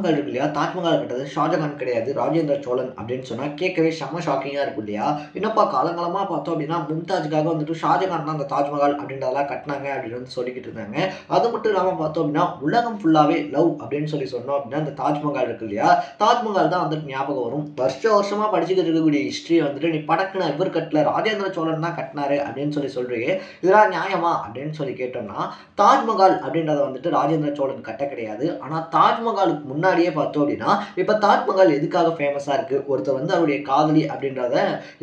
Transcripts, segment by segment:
தாஜ்மஹால் இருக்கு இல்லையா, தாஜ்மஹால் கட்டது ஷாஜகான் கிடையாது, ராஜேந்திர சோழன் அப்படின்னு சொன்னா கேட்கவே செம்ம ஷாக்கிங்கா இருக்கும் இல்லையா? என்னப்பா காலங்காலமா பார்த்தோம் அப்படின்னா மும்தாஜுக்காக வந்துட்டு ஷாஜகான் தான் அந்த தாஜ்மஹால் அப்படின்றதெல்லாம் கட்டினாங்க அப்படின்னு வந்து சொல்லிக்கிட்டு இருந்தாங்க. அது மட்டும் இல்லாம பார்த்தோம் அப்படின்னா உலகம் ஃபுல்லாவே லவ் அப்படின்னு சொன்னோம் அப்படின்னா இந்த தாஜ்மஹால் இருக்கு இல்லையா, தாஜ்மஹால் தான் வந்துட்டு ஞாபகம் வரும். வருஷமா படிச்சுக்கிட்டு இருக்கக்கூடிய ஹிஸ்டரி வந்துட்டு நீ படக்குன இவர் கட்டல ராஜேந்திர சோழன் தான் கட்டினாரு அப்படின்னு சொல்றீங்க, இதெல்லாம் நியாயமா அப்படின்னு சொல்லி கேட்டோம்னா, தாஜ்மஹால் அப்படின்றத வந்துட்டு ராஜேந்திர சோழன் கட்ட கிடையாது. ஆனா தாஜ்மஹாலுக்கு முன்னாடியே பார்த்தோம் அப்படின்னா இப்ப தாஜ்மஹால் எதுக்காக ஃபேமஸா இருக்கு, ஒருத்தர் வந்து அவருடைய காதலி அப்படின்றத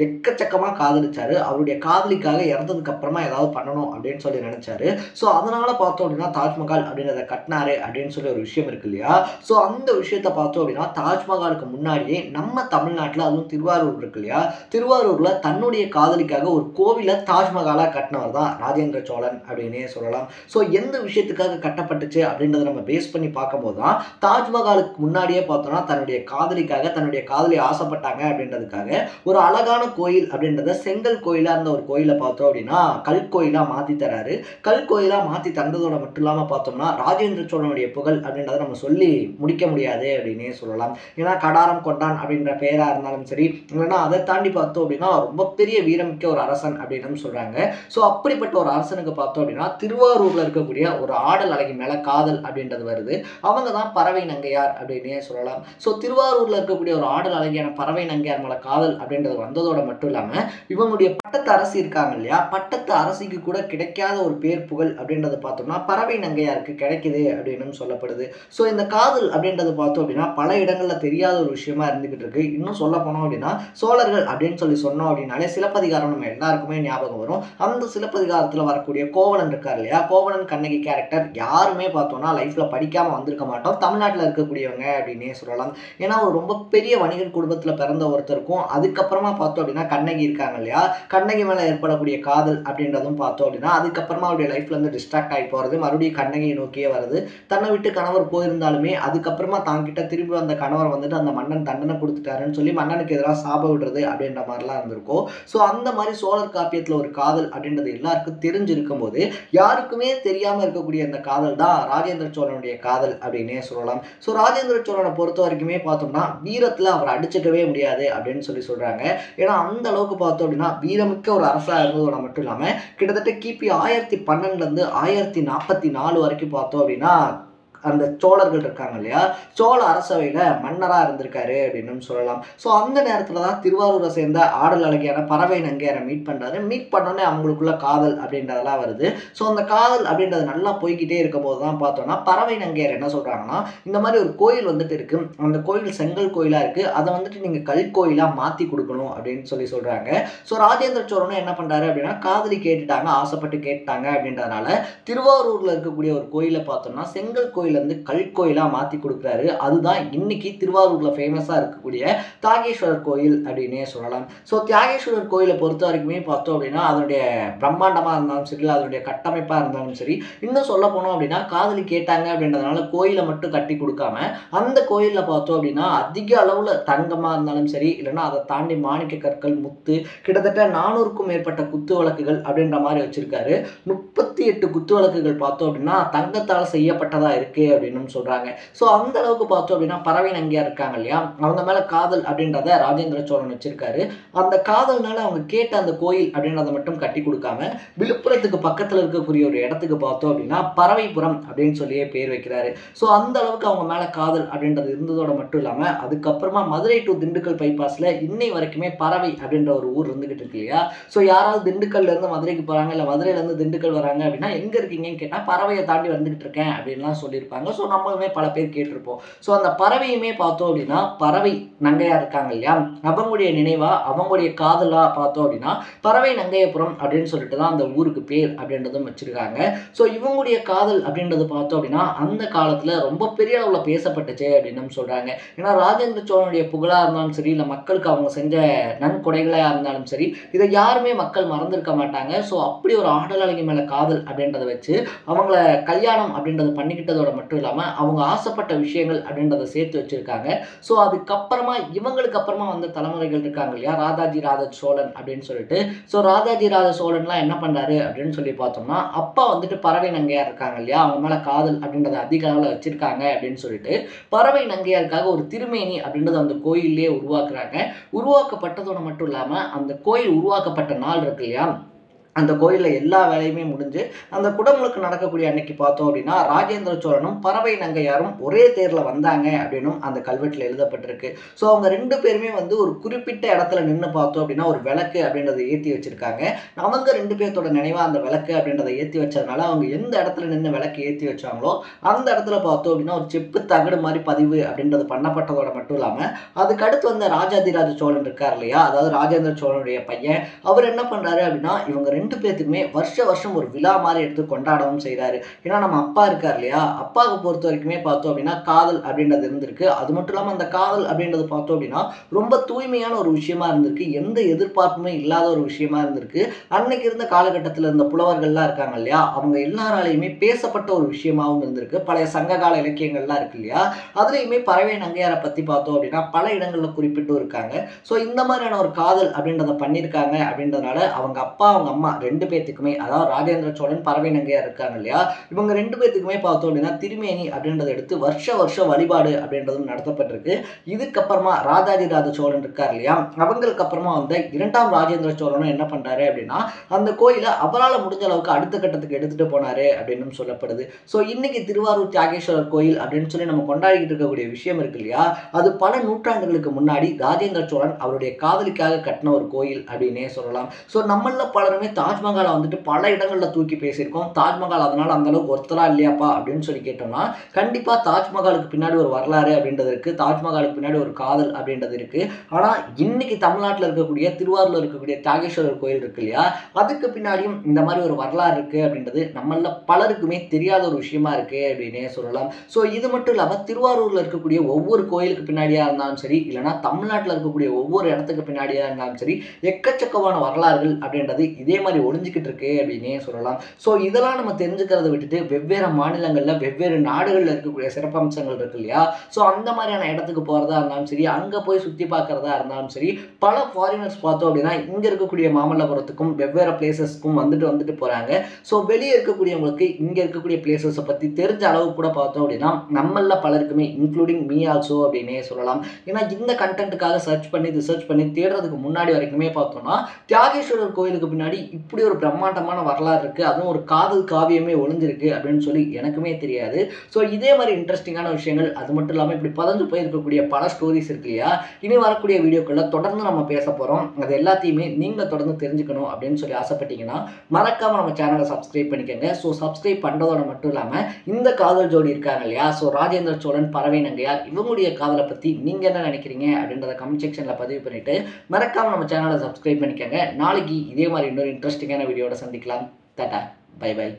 எக்கச்சக்கமா காதலிச்சாரு, அவருடைய காதலிக்காக இறந்ததுக்கு அப்புறமா ஏதாவது பண்ணணும் அப்படின்னு சொல்லி நினைச்சாரு. ஸோ அதனால பார்த்தோம் அப்படின்னா தாஜ்மஹால் அப்படின்றத கட்டினாரு அப்படின்னு சொல்லி ஒரு விஷயம் இருக்கு இல்லையா? ஸோ அந்த விஷயத்த பார்த்தோம் அப்படின்னா தாஜ்மஹாலுக்கு முன்னாடியே நம்ம தமிழ்நாட்டில், அதுவும் திருவாரூர் இருக்கு இல்லையா, திருவாரூர்ல தன்னுடைய காதலிக்காக ஒரு கோவிலை தாஜ்மஹாலா கட்டினவர் தான் ராஜேந்திர சோழன் அப்படின்னே சொல்லலாம். ஸோ எந்த விஷயத்துக்காக கட்டப்பட்டுச்சு அப்படின்றத நம்ம பேஸ் பண்ணி பார்க்கும்போது தான் தாஜ்மஹாலுக்கு முன்னாடியே பார்த்தோம்னா தன்னுடைய காதலிக்காக, தன்னுடைய காதலி ஆசைப்பட்டாங்க அப்படின்றதுக்காக ஒரு அழகான கோயில் அப்படின்றத செங்கல் கோயிலா இருந்த ஒரு கோயிலை பார்த்தோம் அப்படின்னா கல்கோயிலா மாத்தி தராரு. கல்கோயிலா மாத்தி தந்ததோட மட்டும் இல்லாம பார்த்தோம்னா ராஜேந்திர சோழனுடைய புகழ் அப்படின்றத நம்ம சொல்லி முடிக்க முடியாது அப்படின்னே சொல்லலாம். ஏன்னா கடாரம் கொண்டான் அப்படின்ற பெயரா இருந்தாலும் சரி, இல்லைன்னா அதை தாண்டி பார்த்தோம் அப்படின்னா ரொம்ப பெரிய வீரமிக்க ஒரு அரசன் அப்படின்னு சொல்றாங்க. ஸோ அப்படிப்பட்ட ஒரு அரசனுக்கு பார்த்தோம் அப்படின்னா திருவாரூர்ல இருக்கக்கூடிய ஒரு ஆடல் அழகி மேல காதல் அப்படின்றது வருது. அவங்க தான் பறவை நங்கையார் அப்படின்னே சொல்லலாம். ஸோ திருவாரூர்ல இருக்கக்கூடிய ஒரு ஆடல் அழகியான பறவை நங்கையார் மேல காதல் அப்படின்றது வந்ததோட மட்டும் இல்லாம இவங்களுடைய பட்டத்து அரசி இருக்காங்க இல்லையா, பட்டத்து அரசிக்கு கூட கிடைக்காத ஒரு பேர் புகழ் அப்படின்றத பார்த்தோம்னா பறவை நங்கையாருக்கு கிடைக்குது அப்படின்னு சொல்லப்படுது. ஸோ இந்த காதல் அப்படின்றது பார்த்தோம் அப்படின்னா பல இடங்கள்ல தெரியாத ஒரு விஷயமா இருந்துகிட்டு இருக்கு. இன்னும் சொல்ல போனோம் அப்படின்னா சோழர்கள் அப்படின்னு சொன்னோம் அப்படின்னாலே சிலப்பதிகாரம் நம்ம எல்லாருக்குமே ஞாபகம் வரும். அந்த சிலப்பதிகாரத்துல வரக்கூடிய கோவலன் இருக்கார் இல்லையா, கோவலன் கண்ணகி கேரக்டர் யாருமே பார்த்தோம்னா லைஃப்ல படிக்காம வந்திருக்க மாட்டோம் தமிழ்நாட்டில் இருக்கக்கூடியவங்க அப்படின்னே சொல்லலாம். ஏன்னா ஒரு ரொம்ப பெரிய வணிகர் குடும்பத்துல பிறந்த ஒருத்தருக்கும் அதுக்கப்புறமா பார்த்தோம் அப்படின்னா கண்ணகி இருக்காங்க இல்லையா, கண்ணகி மேல ஏற்படக்கூடிய காதல் அப்படின்றதும் பார்த்தோம் அப்படின்னா அதுக்கப்புறமா அவருடைய லைஃப்ல இருந்து டிஸ்ட்ராக்ட் ஆகி போறது, மறுபடியும் கண்ணகியை நோக்கியே வருது. தன்னை விட்டு கணவர் போயிருந்தாலுமே அதுக்கப்புறமா தாங்கிட்ட திரும்பி வந்த கணவர் வந்துட்டு அந்த மன்னன் தண்டனை கொடுத்துட்டாருன்னு சொல்லி மன்னனுக்கு எதிராக சாப விடுறது அப்படின்ற மாதிரிலாம் இருந்திருக்கும். ஸோ அந்த மாதிரி சோழர் காப்பியத்துல ஒரு காதல் அப்படின்றது எல்லாருக்கும் தெரிஞ்சிருக்கும் போது யாருக்குமே தெரியாம இருக்கக்கூடிய அந்த காதல் தான் ராஜேந்திர சோழனுடைய காதல் அப்படின்னே சொல்லலாம். ஸோ ராஜேந்திர சோழனை பொறுத்த வரைக்குமே பார்த்தோம்னா வீரத்துல அவர் அடிச்சுக்கவே முடியாது அப்படின்னு சொல்றாங்க. ஏன்னா அந்த அளவுக்கு பார்த்தோம் அப்படின்னா வீரமிக்க ஒரு அரசா இருந்ததோட மட்டும் இல்லாம கிட்டத்தட்ட கிபி 1012 இருந்து 1044 வரைக்கும் பார்த்தோம் அப்படின்னா அந்த சோழர்கள் இருக்காங்க இல்லையா, சோழ அரசவையில மன்னரா இருந்திருக்காரு அப்படின்னு சொல்லலாம். ஸோ அந்த நேரத்துல தான் திருவாரூரை சேர்ந்த ஆடல் அழகியான பறவை நங்கையாரை மீட் பண்றாரு. மீட் பண்ணோன்னே அவங்களுக்குள்ள காதல் அப்படின்றதெல்லாம் வருது. ஸோ அந்த காதல் அப்படின்றது நல்லா போய்கிட்டே இருக்கும் போது தான் பார்த்தோம்னா பறவை நங்கையார் என்ன சொல்றாங்கன்னா, இந்த மாதிரி ஒரு கோயில் வந்துட்டு இருக்கு, அந்த கோயில் செங்கல் கோயிலா இருக்கு, அதை வந்துட்டு நீங்க கல் கோயிலா மாத்தி கொடுக்கணும் அப்படின்னு சொல்றாங்க. ஸோ ராஜேந்திர சோழனும் என்ன பண்றாரு அப்படின்னா காதலி கேட்டுட்டாங்க, ஆசைப்பட்டு கேட்டாங்க அப்படின்றதுனால திருவாரூர்ல இருக்கக்கூடிய ஒரு கோயிலை பார்த்தோம்னா செங்கல் கோயில் இருந்து கல்கோயிலா மாத்தி கொடுக்குறாரு. அதுதான் இன்னைக்கு திருவாரூர்ல ஃபேமஸா இருக்கக்கூடிய தியாகேஸ்வரர் கோயில் அப்படின்னே சொல்லலாம். ஸோ தியாகேஸ்வரர் கோயிலை பொறுத்த வரைக்குமே பார்த்தோம் அப்படின்னா அதனுடைய பிரம்மாண்டமா இருந்தாலும் சரி, அதனுடைய கட்டமைப்பா இருந்தாலும் சரி, இன்னும் சொல்ல போனோம் அப்படின்னா காதலி கேட்டாங்க அப்படின்றதுனால கோயிலை மட்டும் கட்டி கொடுக்காம அந்த கோயில்ல பார்த்தோம் அப்படின்னா அதிக அளவுல தங்கமா இருந்தாலும் சரி, இல்லைன்னா அதை தாண்டி மாணிக்க கற்கள், முத்து, கிட்டத்தட்ட 400க்கும் மேற்பட்ட குத்து விளக்குகள் அப்படின்ற மாதிரி வச்சிருக்காரு. 38 குத்து விளக்குகள் பார்த்தோம் அப்படின்னா தங்கத்தால் செய்யப்பட்டதா இருக்கு அப்படின்னு சொல்றாங்க. சோ அந்த அளவுக்கு பார்த்தோம் அப்படின்னா பறவை நங்கியா இருக்காங்க இல்லையா, அவங்க மேல காதல் அப்படின்றத ராஜேந்திர சோழன் வச்சிருக்காரு. அந்த காதல்னால அவங்க கேட்ட அந்த கோயில் அப்படின்றத மட்டும் கட்டி கொடுக்காம விழுப்புரத்துக்கு பக்கத்துல இருக்கக்கூடிய ஒரு இடத்துக்கு பார்த்தோம் அப்படின்னா பறவைபுரம் அப்படின்னு சொல்லியே பேர் வைக்கிறாரு. சோ அந்த அளவுக்கு அவங்க மேல காதல் அப்படின்றது இருந்ததோட மட்டும் இல்லாம அதுக்கப்புறமா மதுரை டு திண்டுக்கல் பைபாஸ்ல இன்னை வரைக்குமே பறவை அப்படின்ற ஒரு ஊர் இருந்துகிட்டு இருக்கு இல்லையா. சோ யாராவது திண்டுக்கல்ல இருந்து மதுரைக்கு போறாங்க, இல்ல மதுரையில இருந்து திண்டுக்கல் வராங்க அப்படின்னா எங்க இருக்கீங்கன்னு கேட்டா பறவையை தாண்டி வந்துகிட்டு இருக்கேன் அப்படின்லாம் சொல்லியிருப்பாங்க. ஸோ நம்மளுமே பல பேர் கேட்டிருப்போம். ஸோ அந்த பறவையுமே பார்த்தோம் அப்படின்னா பறவை நங்கையா இருக்காங்க இல்லையா, அவங்களுடைய நினைவா அவங்களுடைய காதலா பார்த்தோம் அப்படின்னா பறவை நங்கையபுரம் அப்படின்னு சொல்லிட்டு தான் அந்த ஊருக்கு பேர் அப்படின்றதும் வச்சிருக்காங்க. ஸோ இவங்களுடைய காதல் அப்படின்றது பார்த்தோம் அப்படின்னா அந்த காலத்துல ரொம்ப பெரிய அளவுல பேசப்பட்டுச்சு அப்படின்னு சொல்றாங்க. ஏன்னா ராஜேந்திர சோழனுடைய புகழா இருந்தாலும் சரி, இல்ல மக்களுக்கு அவங்க செஞ்ச நன்கொடைகளா இருந்தாலும் சரி, இதை யாருமே மக்கள் மறந்திருக்க மாட்டாங்க. ஸோ அப்படி ஒரு ஆடல் அழகி மேல காதல் அப்படின்றத வச்சு அவங்கள கல்யாணம் அப்படின்றது பண்ணிக்கிட்டதோட மட்டும் இல்லாமல் அவங்க ஆசைப்பட்ட விஷயங்கள் அப்படின்றத சேர்த்து வச்சுருக்காங்க. ஸோ அதுக்கப்புறமா இவங்களுக்கு அப்புறமா வந்த தலைமுறைகள் இருக்காங்க இல்லையா, ராஜாஜி ராஜ சோழன் அப்படின்னு சொல்லிட்டு. ஸோ ராஜாஜி ராஜ சோழன்லாம் என்ன பண்ணுறாரு அப்படின்னு சொல்லி பார்த்தோம்னா, அப்பா வந்துட்டு பறவை நங்கையார் இருக்காங்க இல்லையா, அவங்க மேலே காதல் அப்படின்றத அதிக அளவில் வச்சுருக்காங்க அப்படின்னு சொல்லிட்டு பறவை நங்கையாருக்காக ஒரு திருமேனி அப்படின்றத அந்த கோயிலே உருவாக்குறாங்க. உருவாக்கப்பட்டதோடு மட்டும் இல்லாமல் அந்த கோயில் உருவாக்கப்பட்ட நாள் இருக்கு இல்லையா, அந்த கோயிலில் எல்லா வேலையுமே முடிஞ்சு அந்த குடமுழுக்கு நடக்கக்கூடிய அன்னைக்கு பார்த்தோம் அப்படின்னா ராஜேந்திர சோழனும் பறவை நங்கையாரும் ஒரே தேரில் வந்தாங்க அப்படின்னும் அந்த கல்வெட்டில் எழுதப்பட்டிருக்கு. ஸோ அவங்க 2 பேருமே வந்து ஒரு குறிப்பிட்ட இடத்துல நின்று பார்த்தோம் அப்படின்னா ஒரு விளக்கு அப்படின்றத ஏற்றி வச்சிருக்காங்க. அவங்க 2 பேர்த்தோட நினைவாக அந்த விளக்கு அப்படின்றத ஏற்றி வச்சதுனால அவங்க எந்த இடத்துல நின்று விளக்கு ஏற்றி வச்சாங்களோ அந்த இடத்துல பார்த்தோம் அப்படின்னா ஒரு செப்பு தகடு மாதிரி பதிவு அப்படின்றது பண்ணப்பட்டதோட மட்டும் இல்லாமல் அதுக்கு அடுத்து வந்த ராஜாதிராஜ சோழன் இருக்கார் இல்லையா, அதாவது ராஜேந்திர சோழனுடைய பையன், அவர் என்ன பண்ணுறாரு அப்படின்னா இவங்க 2 பேத்துக்குமே வருஷம் ஒரு விழா மாதிரி எடுத்து கொண்டாடவும் செய்கிறாரு. ஏன்னா நம்ம அப்பா இருக்கார் இல்லையா, அப்பாவுக்கு பொறுத்த வரைக்குமே பார்த்தோம் அப்படின்னா காதல் அப்படின்றது இருந்திருக்கு. அது மட்டும் இல்லாமல் அந்த காதல் அப்படின்றது பார்த்தோம் அப்படின்னா ரொம்ப தூய்மையான ஒரு விஷயமா இருந்திருக்கு, எந்த எதிர்பார்ப்புமே இல்லாத ஒரு விஷயமா இருந்திருக்கு. அன்னைக்கு இருந்த காலகட்டத்தில் இருந்த புலவர்கள்லாம் இருக்காங்க இல்லையா, அவங்க எல்லாராலையுமே பேசப்பட்ட ஒரு விஷயமாகவும் இருந்திருக்கு. பழைய சங்ககால இலக்கியங்கள்லாம் இருக்கு இல்லையா, அதுலேயுமே பறவை நங்கையாரை பற்றி பார்த்தோம் அப்படின்னா பல இடங்களில் குறிப்பிட்டும் இருக்காங்க. ஸோ இந்த மாதிரியான ஒரு காதல் அப்படின்றத பண்ணியிருக்காங்க. அப்படின்றதுனால அவங்க அப்பா அவங்க அம்மா 2 பேத்துக்குமே, அதாவது ராஜேந்திர சோழன் பறவை நங்கையார் இருக்காங்க இல்லையா, இவங்க 2 பேத்துக்குமே பார்த்தோம் அப்படின்னா திருமேனி அப்படின்றத எடுத்து வருஷம் வழிபாடு அப்படின்றதும் நடத்தப்பட்டிருக்கு. இதுக்கப்புறமா ராஜாஜி ராஜ சோழன் இருக்கார் இல்லையா, அவங்களுக்கு அப்புறமா வந்த 2ஆம் ராஜேந்திர சோழனும் என்ன பண்றாரு அப்படின்னா அந்த கோயிலை அவரால் முடிஞ்ச அளவுக்கு அடுத்த கட்டத்துக்கு எடுத்துட்டு போனாரு அப்படின்னு சொல்லப்படுது. ஸோ இன்னைக்கு திருவாரூர் தியாகேஸ்வரர் கோயில் அப்படின்னு சொல்லி நம்ம கொண்டாடிக்கிட்டு இருக்கக்கூடிய விஷயம் இருக்கு இல்லையா, அது பல நூற்றாண்டுகளுக்கு முன்னாடி ராஜேந்திர சோழன் அவருடைய காதலிக்காக கட்டின ஒரு கோயில் அப்படின்னே சொல்லலாம். ஸோ நம்மள பலருமே தாஜ்மஹாலை வந்துட்டு பல இடங்களில் தூக்கி பேசியிருக்கோம். தாஜ்மஹால் அதனால் அந்த அளவுக்கு ஒருத்தரா இல்லையாப்பா அப்படின்னு சொல்லி கேட்டோம்னா கண்டிப்பாக தாஜ்மஹாலுக்கு பின்னாடி ஒரு வரலாறு அப்படின்றது இருக்குது, தாஜ்மஹாலுக்கு பின்னாடி ஒரு காதல் அப்படின்றது இருக்குது. ஆனால் இன்னைக்கு தமிழ்நாட்டில் இருக்கக்கூடிய திருவாரூரில் இருக்கக்கூடிய தியாகேஸ்வரர் கோயில் இருக்கு இல்லையா, அதுக்கு பின்னாடியும் இந்த மாதிரி ஒரு வரலாறு இருக்குது அப்படின்றது நம்மள பலருக்குமே தெரியாத ஒரு விஷயமா இருக்குது அப்படின்னே சொல்லலாம். ஸோ இது மட்டும் இல்லாமல் திருவாரூரில் இருக்கக்கூடிய ஒவ்வொரு கோயிலுக்கு பின்னாடியாக இருந்தாலும் சரி, இல்லைனா தமிழ்நாட்டில் இருக்கக்கூடிய ஒவ்வொரு இடத்துக்கு பின்னாடியாக இருந்தாலும் சரி, எக்கச்சக்கமான வரலாறுகள் அப்படின்றது இதே மாதிரி ஒளிஞ்சிக்கிட்டு இருக்கு அப்படின்னே சொல்லலாம். ஸோ இதெல்லாம் நம்ம தெரிஞ்சுக்கிறத விட்டுட்டு வெவ்வேறு மாநிலங்களில் வெவ்வேறு நாடுகளில் இருக்கக்கூடிய சிறப்பம்சங்கள் இருக்கு இல்லையா, ஸோ அந்த மாதிரியான இடத்துக்கு போகிறதா இருந்தாலும் சரி, அங்கே போய் சுற்றி பார்க்குறதா இருந்தாலும் சரி, பல ஃபாரினர்ஸ் பார்த்தோம் அப்படின்னா இங்கே இருக்கக்கூடிய மாமல்லபுரத்துக்கும் வெவ்வேறு பிளேசஸ்க்கும் வந்துட்டு போகிறாங்க. ஸோ வெளியே இருக்கக்கூடியவங்களுக்கு இங்கே இருக்கக்கூடிய பிளேசஸை பற்றி தெரிஞ்ச அளவு கூட பார்த்தோம் அப்படின்னா நம்மள பலருக்குமே இன்க்ளூடிங் மீ ஆல்சோ அப்படின்னே சொல்லலாம். ஏன்னா இந்த கண்டென்ட்டுக்காக ரிசர்ச் பண்ணி தேடுறதுக்கு முன்னாடி வரைக்குமே பார்த்தோம்னா தியாகேஸ்வரர் கோயிலுக்கு பின்னாடி இப்படி ஒரு பிரம்மாண்டமான வரலாறு இருக்குது, அதுவும் ஒரு காதல் காவியமே ஒளிஞ்சிருக்கு அப்படின்னு சொல்லி எனக்குமே தெரியாது. ஸோ இதே மாதிரி இன்ட்ரெஸ்டிங்கான விஷயங்கள், அது மட்டும் இல்லாமல் இப்படி பதஞ்சு போயிருக்கக்கூடிய பல ஸ்டோரிஸ் இருக்கு இல்லையா, இனி வரக்கூடிய வீடியோக்களில் தொடர்ந்து நம்ம பேச போகிறோம். அது எல்லாத்தையுமே நீங்கள் தொடர்ந்து தெரிஞ்சுக்கணும் அப்படின்னு சொல்லி ஆசைப்பட்டீங்கன்னா மறக்காமல் நம்ம சேனலை சப்ஸ்கிரைப் பண்ணிக்கோங்க. ஸோ சப்ஸ்கிரைப் பண்ணுறதோட மட்டும் இல்லாமல் இந்த காதல் ஜோடி இருக்காங்க இல்லையா, ஸோ ராஜேந்திர சோழன் பறவை நங்கையார், இவங்களுடைய காதலை பற்றி நீங்கள் என்ன நினைக்கிறீங்க அப்படின்றத கமெண்ட் செக்ஷனில் பதிவு பண்ணிவிட்டு மறக்காமல் நம்ம சேனலை சப்ஸ்கிரைப் பண்ணிக்கோங்க. நாளைக்கு இதே மாதிரி இன்னொரு இன்ட்ரெஸ்டிங்கான வீடியோட சந்திக்கலாம். டாடா, பை பை.